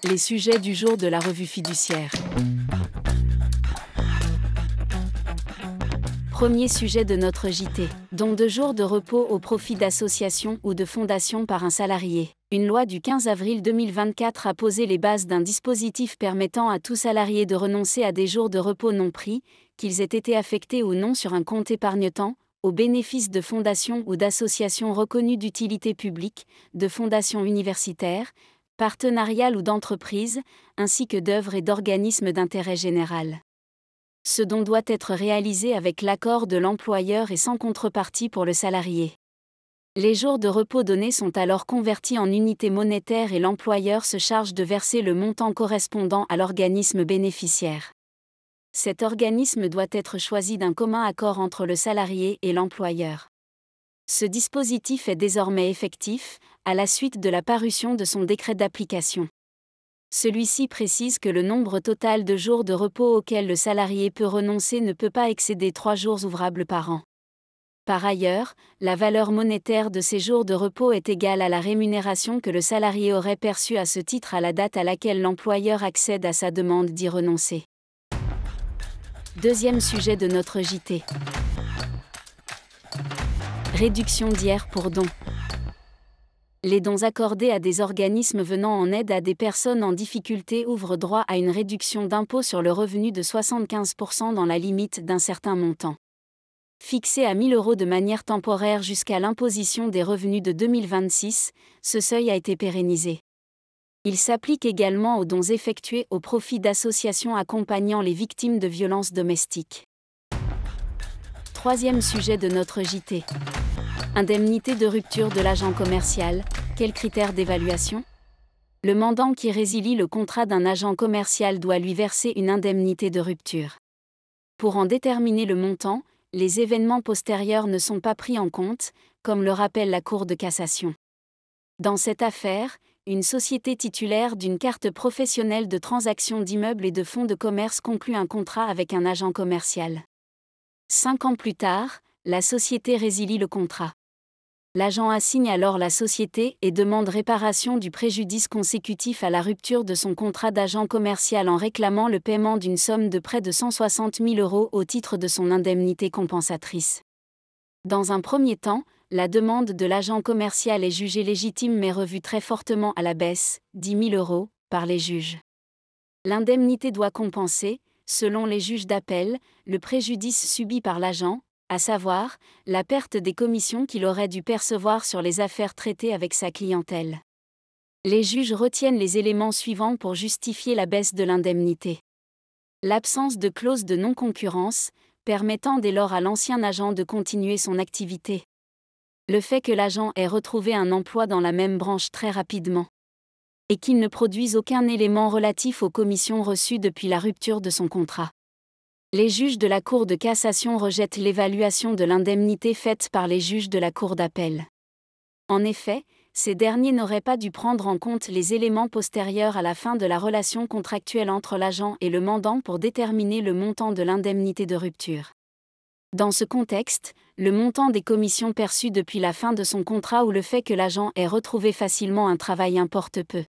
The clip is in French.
Les sujets du jour de la revue fiduciaire. Premier sujet de notre JT. Don de jours de repos au profit d'associations ou de fondations par un salarié. Une loi du 15 avril 2024 a posé les bases d'un dispositif permettant à tout salarié de renoncer à des jours de repos non pris, qu'ils aient été affectés ou non sur un compte épargne-temps, au bénéfice de fondations ou d'associations reconnues d'utilité publique, de fondations universitaires, partenariales ou d'entreprises, ainsi que d'œuvres et d'organismes d'intérêt général. Ce don doit être réalisé avec l'accord de l'employeur et sans contrepartie pour le salarié. Les jours de repos donnés sont alors convertis en unités monétaires et l'employeur se charge de verser le montant correspondant à l'organisme bénéficiaire. Cet organisme doit être choisi d'un commun accord entre le salarié et l'employeur. Ce dispositif est désormais effectif, à la suite de la parution de son décret d'application. Celui-ci précise que le nombre total de jours de repos auxquels le salarié peut renoncer ne peut pas excéder 3 jours ouvrables par an. Par ailleurs, la valeur monétaire de ces jours de repos est égale à la rémunération que le salarié aurait perçue à ce titre à la date à laquelle l'employeur accède à sa demande d'y renoncer. Deuxième sujet de notre JT. Réduction d'IR pour dons. Les dons accordés à des organismes venant en aide à des personnes en difficulté ouvrent droit à une réduction d'impôt sur le revenu de 75% dans la limite d'un certain montant. Fixé à 1 000 € de manière temporaire jusqu'à l'imposition des revenus de 2026, ce seuil a été pérennisé. Il s'applique également aux dons effectués au profit d'associations accompagnant les victimes de violences domestiques. Troisième sujet de notre JT. Indemnité de rupture de l'agent commercial, quels critères d'évaluation ? Le mandant qui résilie le contrat d'un agent commercial doit lui verser une indemnité de rupture. Pour en déterminer le montant, les événements postérieurs ne sont pas pris en compte, comme le rappelle la Cour de cassation. Dans cette affaire, une société titulaire d'une carte professionnelle de transaction d'immeubles et de fonds de commerce conclut un contrat avec un agent commercial. 5 ans plus tard, la société résilie le contrat. L'agent assigne alors la société et demande réparation du préjudice consécutif à la rupture de son contrat d'agent commercial en réclamant le paiement d'une somme de près de 160 000 € au titre de son indemnité compensatrice. Dans un premier temps, la demande de l'agent commercial est jugée légitime mais revue très fortement à la baisse, 10 000 €, par les juges. L'indemnité doit compenser, selon les juges d'appel, le préjudice subi par l'agent, à savoir, la perte des commissions qu'il aurait dû percevoir sur les affaires traitées avec sa clientèle. Les juges retiennent les éléments suivants pour justifier la baisse de l'indemnité. L'absence de clause de non-concurrence, permettant dès lors à l'ancien agent de continuer son activité. Le fait que l'agent ait retrouvé un emploi dans la même branche très rapidement. Et qu'il ne produise aucun élément relatif aux commissions reçues depuis la rupture de son contrat. Les juges de la Cour de cassation rejettent l'évaluation de l'indemnité faite par les juges de la Cour d'appel. En effet, ces derniers n'auraient pas dû prendre en compte les éléments postérieurs à la fin de la relation contractuelle entre l'agent et le mandant pour déterminer le montant de l'indemnité de rupture. Dans ce contexte, le montant des commissions perçues depuis la fin de son contrat ou le fait que l'agent ait retrouvé facilement un travail importe peu.